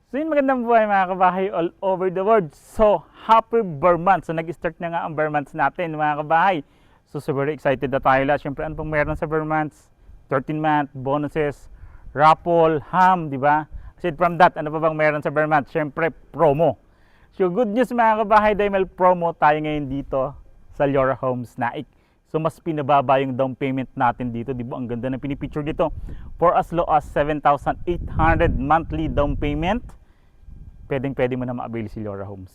So yun, magandang buhay mga kabahay all over the world. So, happy Burr month. So, nag-start na nga ang Burr months natin mga kabahay. So, super excited na tayo lahat. Siyempre, ano pong meron sa Burr months? 13-month, bonuses, raffle, ham, di ba? Aside from that, ano pa bang meron sa Burr month? Siyempre, promo. So, good news mga kabahay dahil may promo tayo ngayon dito sa Liora Homes Naik. So, mas pinababa yung down payment natin dito. Di ba? Ang ganda ng pinipicture dito. For as low as 7,800 monthly down payment, pwede mo na ma-avail si Liora Homes.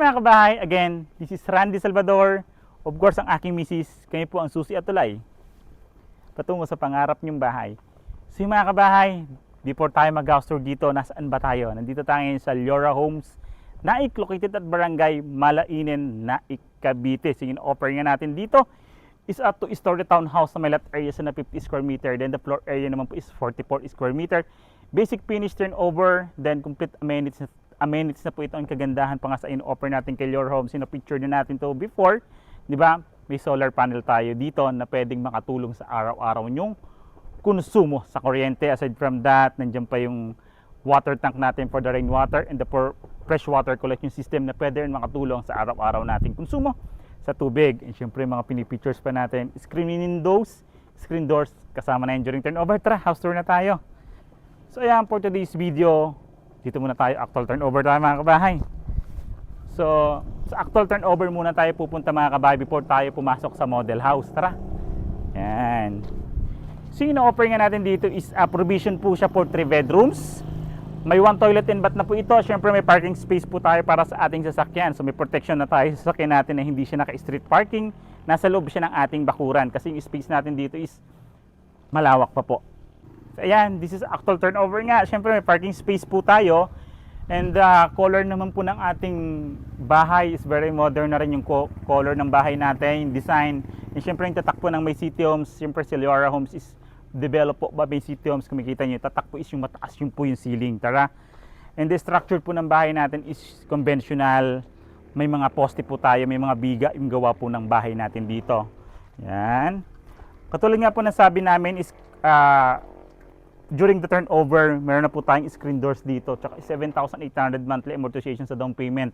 Mga kabahay, again, this is Randy Salvador. Of course, ang aking misis, kami po ang susi at tulay patungo sa pangarap niyong bahay. So mga kabahay, before tayo mag-house dito, nasaan ba tayo? Nandito tayo ngayon sa Liora Homes Naik, located at Barangay Malainen, Naik, Cavite. So yung offer nga natin dito is a 2-story townhouse na may lot area sa na 50 square meter. Then the floor area naman po is 44 square meter. Basic finish turnover, then complete amenities na po ito. Ang kagandahan pa nga sa in-offer natin kay Liora Homes. Picture na natin to before, di ba? May solar panel tayo dito na pwedeng makatulong sa araw-araw nyong konsumo sa kuryente. Aside from that, nandiyan pa yung water tank natin for the rainwater and the fresh water collection system na pwede rin makatulong sa araw-araw nating konsumo sa tubig. And syempre mga pinipictures pa natin, screen windows, screen doors, kasama na yun during turnover. Tara, house tour na tayo. So ayan, for today's video, dito muna tayo, actual turnover tayo mga kabahay. So, sa actual turnover muna tayo pupunta mga kabahay before tayo pumasok sa model house. Tara. Yan. So, yung offer nga natin dito is provision po siya for 3 bedrooms. May 1 toilet and bath na po ito. Siyempre may parking space po tayo para sa ating sasakyan. So, may protection na tayo sa sasakyan natin na hindi siya naka-street parking. Nasa loob siya ng ating bakuran kasi yung space natin dito is malawak pa po. So, ayan, this is actual turnover nga. Siyempre may parking space po tayo. And color naman po ng ating bahay is very modern na rin yung color ng bahay natin, yung design. And siyempre yung tatak po ng May City Homes, siyempre si Liora Homes is develop po ba May City Homes. Kung makikita nyo, tatak po is yung mataas yung po yung ceiling. Tara. And the structure po ng bahay natin is conventional. May mga poste po tayo, may mga biga yung gawa po ng bahay natin dito. Yan. Katulad nga po ng sabi namin is during the turnover, meron na po tayong screen doors dito. Tsaka 7,800 monthly amortization sa down payment.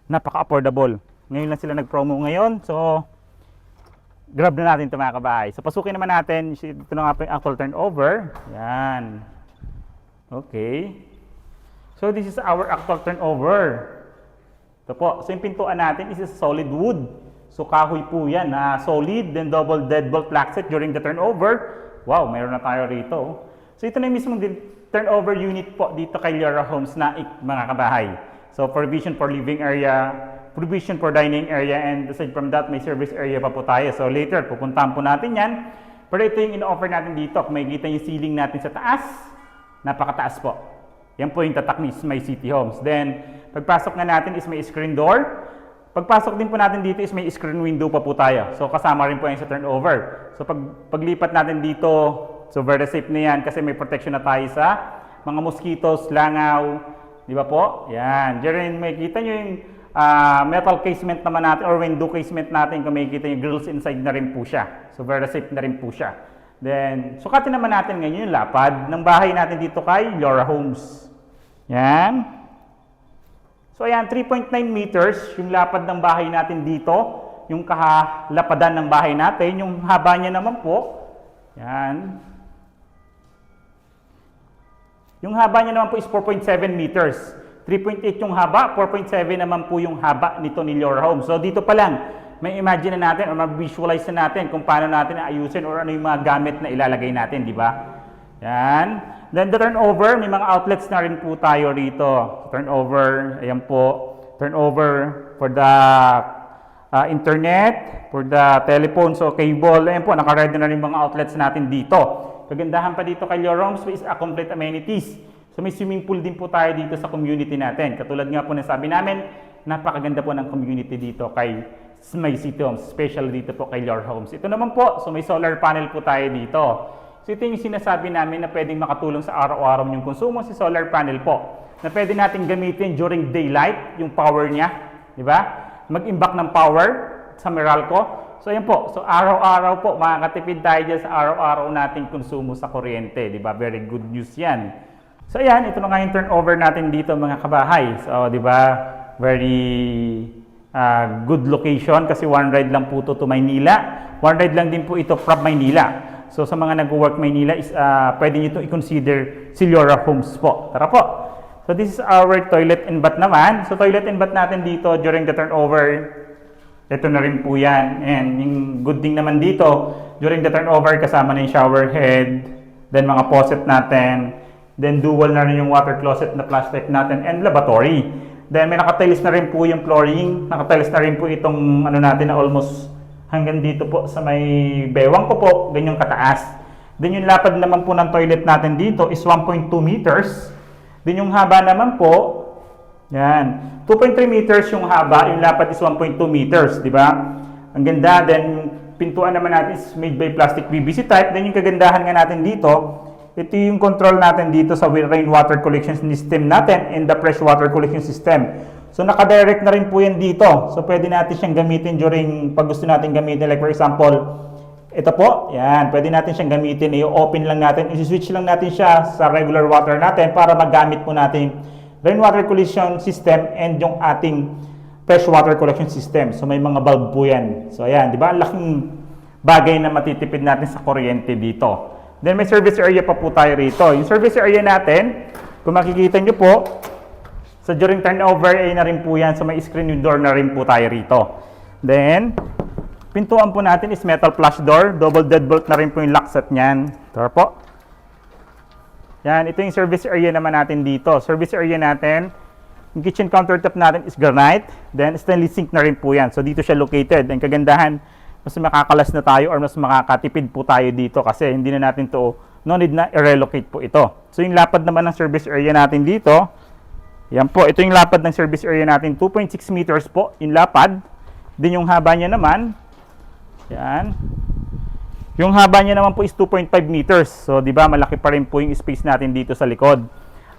Napaka-affordable. Ngayon lang sila nag-promo ngayon. So, grab na natin ito mga kabahay. So, pasukin naman natin. Ito na nga po yung actual turnover. Yan. Okay. So, this is our actual turnover. Ito po. So, yung pintuan natin is solid wood. So, kahoy po yan. Solid, then double deadbolt black set during the turnover. Wow, meron na tayo rito. So ito na yung mismong turnover unit po dito kay Liora Homes Naik mga kabahay. So provision for living area, provision for dining area, and aside from that, may service area pa po tayo. So later, pupuntahan po natin yan. Pero ito yung in-offer natin dito. Kung makikita yung ceiling natin sa taas, napakataas po. Yan po yung tatak ni May City Homes. Then, pagpasok na natin is may screen door. Pagpasok din po natin dito is may screen window pa po tayo. So kasama rin po yan sa turnover. So paglipat natin dito, so very safe na yan kasi may protection na tayo sa mga mosquitoes, langaw, di ba po? Yan. Diyan makikita nyo yung metal casement naman natin or window casement natin. Kung makikita nyo, grills inside na rin po siya. So very safe na rin po siya. Then, sukatin naman natin ngayon yung lapad ng bahay natin dito kay Liora Homes. Yan. So ayan, 3.9 meters yung lapad ng bahay natin dito. yung kahalapadan ng bahay natin. Yung haba niya naman po, yan. Yung haba niya naman po is 4.7 meters. 3.8 yung haba, 4.7 naman po yung haba nito ni Your Home. So dito pa lang, may imagine na natin o mag-visualize na natin kung paano natin ayusin or ano yung mga gamit na ilalagay natin, di ba? Yan. Then the turnover, may mga outlets na rin po tayo rito. Turnover, ayan po. Turnover for the internet, for the telephone, so cable. Ayan po, naka-ready na rin mga outlets natin dito. Kagandahan pa dito kay Your Home is a complete amenities. So may swimming pool din po tayo dito sa community natin. Katulad nga po na sabi namin, napakaganda po ng community dito kay May City Homes, especially dito po kay Your Homes. Ito naman po, so may solar panel po tayo dito. So ito yung sinasabi namin na pwedeng makatulong sa araw-araw yung konsumo si solar panel po. Na pwede natin gamitin during daylight, yung power niya, di ba? Mag-imbak ng power sa Meralco. So ayan po, so araw-araw po, makakatipid tayo dyan sa araw-araw nating konsumo sa kuryente, di ba? Very good news yan. So ayan, ito na nga yung turnover natin dito mga kabahay. So di ba, very good location kasi one ride lang po to Maynila. One ride lang din po ito from Maynila. So sa mga nag-work Maynila, is, pwede nyo ito i-consider si Your Homes po. Tara po. So this is our toilet and bath naman. So toilet and bath natin dito during the turnover. Ito na rin po yan. And yung good thing naman dito, during the turnover, kasama na yung shower head, then mga faucet natin, then dual na rin yung water closet na plastic natin, and lavatory. Then may nakatiles na rin po yung flooring. Nakatiles na rin po itong ano natin na almost hanggang dito po sa may bewang ko po, ganyang kataas. Then yung lapad naman po ng toilet natin dito is 1.2 meters. Then yung haba naman po, yan, 2.3 meters yung haba, yung lapad is 1.2 meters, di ba? Ang ganda. Then pintuan naman natin is made by plastic PVC type. Then yung kagandahan nga natin dito, ito yung control natin dito sa rainwater collection system natin and the freshwater collection system. So naka-direct na rin po yan dito. So pwede natin siyang gamitin during pag gusto natin gamitin. Like for example, ito po, yan, pwede natin siyang gamitin. I-open lang natin, i-switch lang natin siya sa regular water natin para magamit po natin rainwater collection system and yung ating freshwater collection system. So may mga bulb po yan. So ayan, di ba? Ang laking bagay na matitipid natin sa kuryente dito. Then may service area pa po tayo rito. Yung service area natin, kung makikita nyo po, so during turnover ay na rin po yan. So may screen door na rin po tayo rito. Then, pintuan po natin is metal flush door. Double deadbolt na rin po yung lock set niyan. Ito po. Yan, ito yung service area naman natin dito. Service area natin, yung kitchen countertop natin is granite. Then stainless sink na rin po yan. So dito siya located. Ang kagandahan, mas makakalas na tayo or mas makakatipid po tayo dito kasi hindi na natin to, no need na i-relocate po ito. So yung lapad naman ng service area natin dito, yan po, ito yung lapad ng service area natin, 2.6 meters po yung lapad. Din yung haba niya naman, yan. Yung haba niya naman po is 2.5 meters. So di ba malaki pa rin po yung space natin dito sa likod.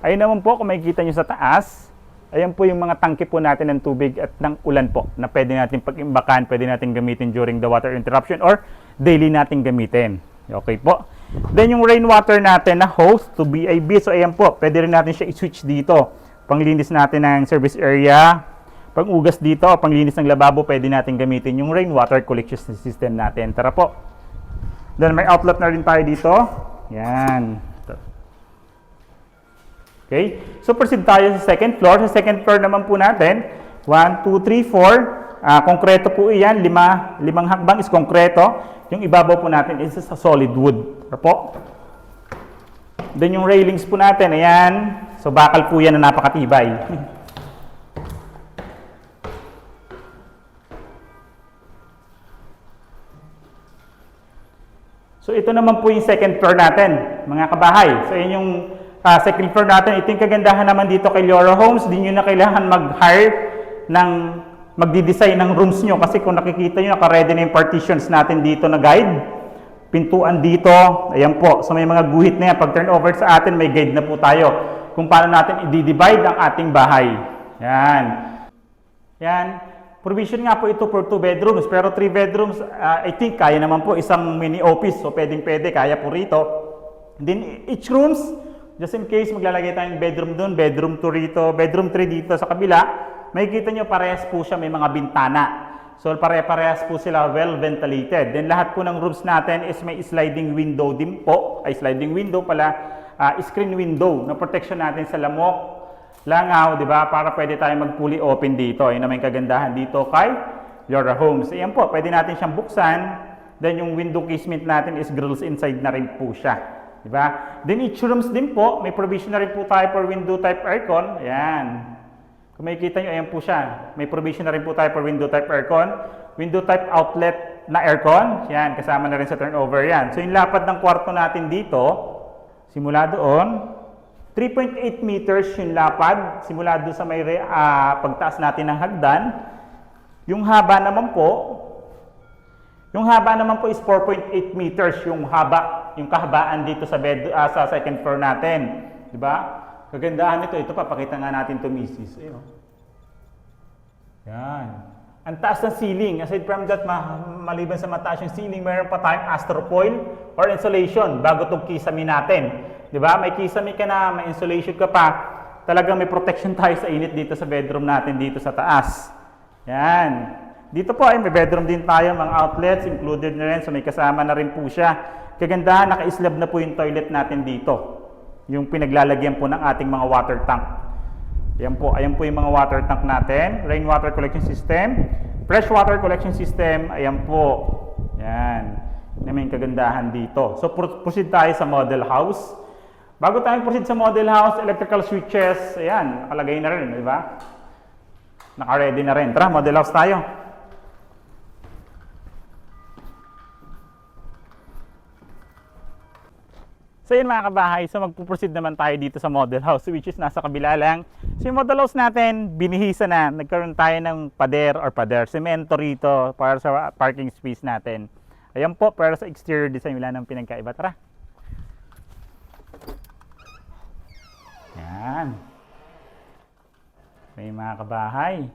Ayun naman po, kung makikita nyo sa taas, ayan po yung mga tangke po natin ng tubig at ng ulan po na pwede natin pag-imbakan, pwede natin gamitin during the water interruption or daily natin gamitin. Okay po. Then yung rainwater natin na hose to BIB. So ayan po, pwede rin natin siya i-switch dito. Panglinis natin ng service area. Pang-ugas dito, panglinis ng lababo, pwede natin gamitin yung rainwater collection system natin. Tara po. Then may outlet na rin tayo dito. Yan. Okay, so proceed tayo sa second floor. Sa second floor naman po natin, 1, 2, 3, 4. Konkreto po iyan, limang hakbang is konkreto. Yung ibabaw po natin is sa solid wood. Po. Then yung railings po natin, ayan. So bakal po yan na napakatibay. So ito naman po yung second floor natin, mga kabahay. So yun yung second floor natin. Ito yung kagandahan naman dito kay Your Homes. Di nyo na kailangan mag-hire ng magdi-design ng rooms nyo. Kasi kung nakikita nyo, naka-ready na yung partitions natin dito na guide. Pintuan dito. Ayan po. So may mga guhit na yan. Pag turnover sa atin, may guide na po tayo kung paano natin i-divide ang ating bahay. Yan. Yan. Provision nga po ito for 2 bedrooms. Pero 3 bedrooms, I think, kaya naman po isang mini office. So pwedeng-pwede. Kaya po rito. Then each rooms, just in case maglalagay tayong bedroom doon, bedroom 2 rito, bedroom 3 dito sa kabila, makikita nyo parehas po siya may mga bintana. So pare-parehas po sila well ventilated. Then lahat po ng rooms natin is may sliding window din po. Ay sliding window pala, screen window na protection natin sa lamok, langaw, di ba? Para pwede tayo mag-fully open dito. Ayun naman yung kagandahan dito kay Yora Homes. Ayan po, pwede natin siyang buksan. Then yung window casement natin is grills inside na rin po siya. Di ba? Then each rooms din po, may provision na rin po tayo for window type aircon. Ayan. Kung makikita nyo, ayan po siya. May provision na rin po tayo for window type aircon. Window type outlet na aircon. Yan, kasama na rin sa turnover yan. So yung lapad ng kwarto natin dito, simula doon, 3.8 meters yung lapad. Simula doon sa may pagtaas natin ng hagdan. Yung haba naman po is 4.8 meters yung haba, yung kahabaan dito sa sa second floor natin. Di ba? Kagandahan nito, ito papakita nga natin to Mrs. Ayun. Yan. Ang taas ng ceiling. Aside from that, maliban sa mataas yung ceiling, mayroon pa tayong astrofoil or insulation bago itong kisame natin. Di ba? May kisame ka na, may insulation ka pa. Talagang may protection tayo sa init dito sa bedroom natin dito sa taas. Yan. Dito po ay may bedroom din tayo, mga outlets included na rin. So may kasama na rin po siya. Kagandahan, naka-slab na po yung toilet natin dito. Yung pinaglalagyan po ng ating mga water tank. Ayan po yung mga water tank natin. Rainwater collection system, freshwater collection system, ayan po. Yan. Yan may kagandahan dito. So proceed tayo sa model house. Bago tayo proceed sa model house, electrical switches, ayan, nakalagay na rin, di ba? Naka-ready na rin. Tara, model house tayo. So yun mga kabahay, so magpuproceed naman tayo dito sa model house which is nasa kabila lang. So yung model house natin, binihisa na. Nagkaroon tayo ng pader, semento rito para sa parking space natin. Ayan po, pero sa exterior design wala nang pinagkaiba. Tara! Yan. May mga kabahay.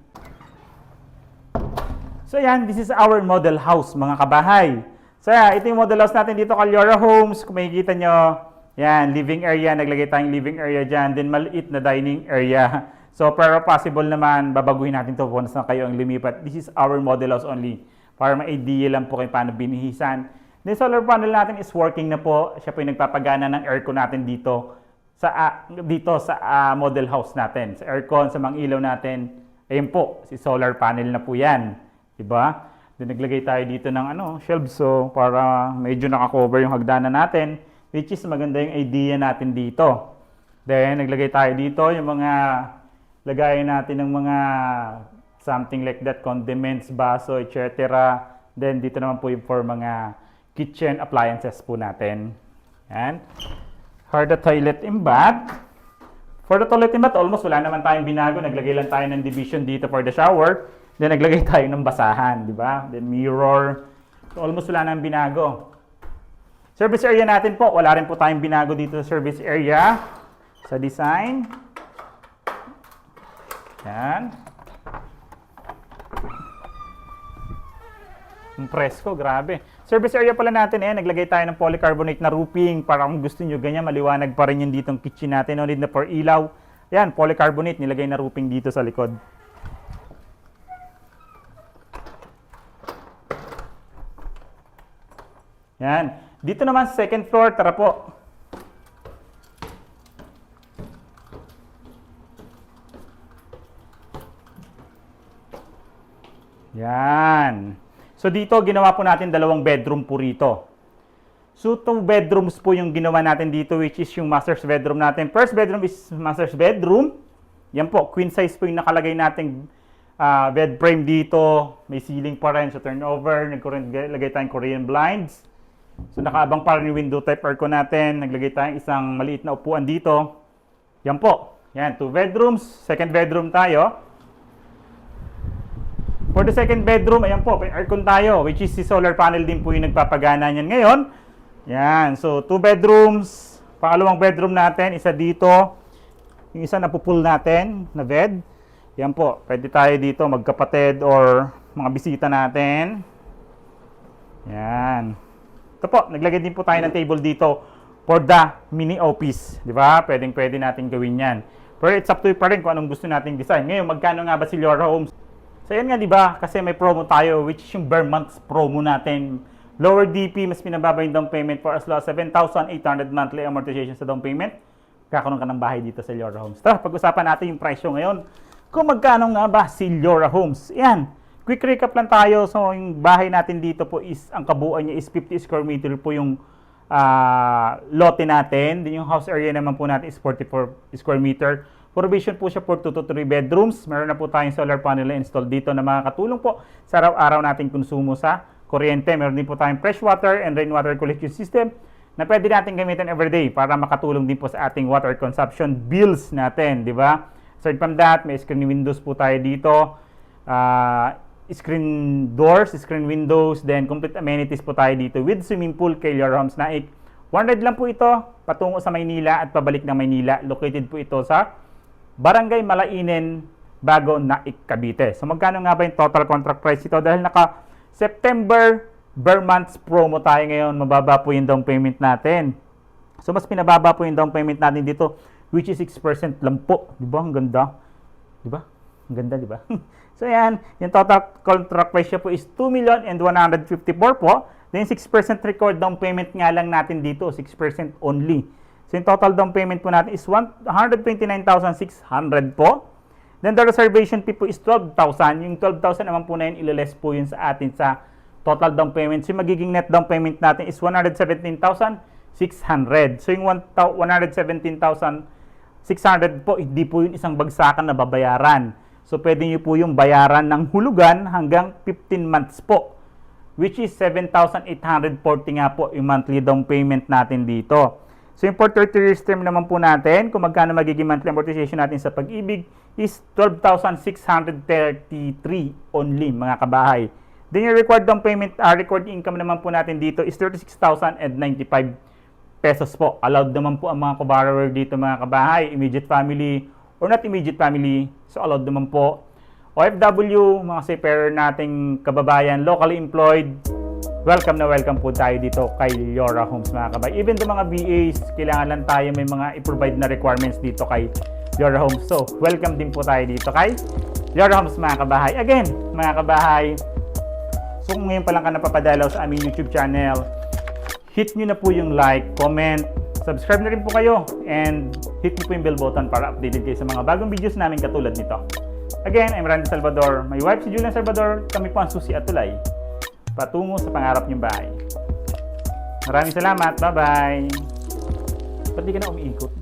So yan, this is our model house mga kabahay. So yeah, ito yung model house natin dito kay Yora Homes. Kung makikita nyo, yan, living area. Naglagay tayong living area dyan. Then maliit na dining area. So pero possible naman, babaguhin natin ito once na kayo ang lumipat. This is our model house only. Para ma-idea lang po kayo paano binihisan. Then solar panel natin is working na po. Siya po yung nagpapagana ng aircon natin dito sa model house natin. Sa aircon, sa mga ilaw natin. Ayun po, si solar panel na po yan. Diba? Then naglagay tayo dito ng shelves so para medyo naka-cover yung hagdanan natin, which is maganda yung idea natin dito. Then naglagay tayo dito yung mga lagayan natin ng mga something like that, condiments, baso, etc. Then dito naman po yung for mga kitchen appliances po natin. Yan. For the toilet and bath. For the toilet and bath, almost wala naman tayong binago. Naglagay lang tayo ng division dito for the shower. Then naglagay tayo ng basahan, di ba? Then mirror. So almost wala nang binago. Service area natin po, wala rin po tayong binago dito sa service area. Sa design. Yan. Ang presko, grabe. Service area pala natin naglagay tayo ng polycarbonate na roofing para kung gusto nyo ganyan, maliwanag pa rin yung ditong kitchen natin. No need na for ilaw. Yan, polycarbonate, nilagay na roofing dito sa likod. Yan. Dito naman sa second floor, tara po. Yan. So dito, ginawa po natin 2 bedroom po rito. So 2 bedrooms po yung ginawa natin dito, which is yung master's bedroom natin. First bedroom is master's bedroom. Yan po, queen size po yung nakalagay nating bed frame dito. May ceiling pa rin sa turnover. Naglagay tayong Korean blinds. So nakaabang pa rin yung window type aircon natin. Naglagay tayong isang maliit na upuan dito. Yan po. Yan, 2 bedrooms. Second bedroom tayo. For the second bedroom, ayan po, may aircon tayo, which is si solar panel din po yung nagpapagana niyan ngayon. Yan, so 2 bedrooms. Pangalawang bedroom natin, isa dito. Yung isa na pupool natin, na bed. Yan po, pwede tayo dito magkapatid or mga bisita natin. Yan. Ito po, naglagay din po tayo ng table dito for the mini office. Di ba? Pwede natin gawin yan. Pero it's up to you pa rin kung anong gusto nating design. Ngayon, magkano nga ba si Yora Homes? So yan nga, di ba? Kasi may promo tayo, which is yung bare months promo natin. Lower DP, mas pinababa yung down payment for as low as 7,800 monthly amortization sa down payment. Kakaroon ka ng bahay dito sa Leora Homes. Tara, pag-usapan natin yung presyo ngayon. Kung magkano nga ba si Leora Homes. Yan. Quick recap lang tayo. So, yung bahay natin dito po is, ang kabuuan niya is 50 square meter po yung lote natin. Then yung house area naman po natin is 44 square meter. Provision po siya for 2 to 3 bedrooms. Meron na po tayong solar panel na installed dito na makakatulong po sa araw-araw nating konsumo sa kuryente. Meron din po tayong fresh water and rainwater collection system na pwede natin gamitin everyday para makatulong din po sa ating water consumption bills natin, di ba? Aside from that, may screen windows po tayo dito. Screen doors, screen windows, then complete amenities po tayo dito with swimming pool kay Leora Homes Naik. 100 lang po ito patungo sa Maynila at pabalik ng Maynila. Located po ito sa Barangay Malainen, Bago, Naik, Cavite. So magkano nga ba yung total contract price ito? Dahil naka September bare months promo tayo ngayon, mababa po yung down payment natin. So mas pinababa po yung down payment natin dito, which is 6% lang po. Di ba? Ang ganda. Di ba? Ang ganda, di ba? So yan, yung total contract price po is 2,154,000 po. Then 6% record down payment nga lang natin dito, 6% only. So yung total down payment po natin is 129,600 po. Then the reservation fee po is 12,000. Yung 12,000 naman po na yun, ililess po yun sa atin sa total down payment. So yung magiging net down payment natin is 117,600. So yung 117,600 po, hindi po yung isang bagsakan na babayaran. So pwede nyo po yung bayaran ng hulugan hanggang 15 months po. Which is 7,840 nga po yung monthly down payment natin dito. So yung for 30 years term naman po natin, kung magkano magiging monthly amortization natin sa Pag-ibig is 12,633 only mga kabahay. Then yung required down payment, required income naman po natin dito is 36,095 pesos po. Allowed naman po ang mga co-borrower dito mga kabahay, immediate family or not immediate family. So allowed naman po. OFW, mga seafarer nating kababayan, locally employed, welcome na welcome po tayo dito kay Leora Homes mga kabay. Even the mga BAs, kailangan lang tayo may mga i-provide na requirements dito kay Leora Homes. So, welcome din po tayo dito kay Leora Homes mga kabahay. Again, mga kabahay, so kung ngayon pa lang ka napapadalaw sa aming YouTube channel, hit nyo na po yung like, comment, subscribe na rin po kayo, and hit nyo po yung bell button para updated kayo sa mga bagong videos namin katulad nito. Again, I'm Randy Salvador. My wife si Julian Salvador. Kami po ang susi at tulay patungo sa pangarap niyong bahay. Maraming salamat. Bye-bye. Ba't di ka na umiikot?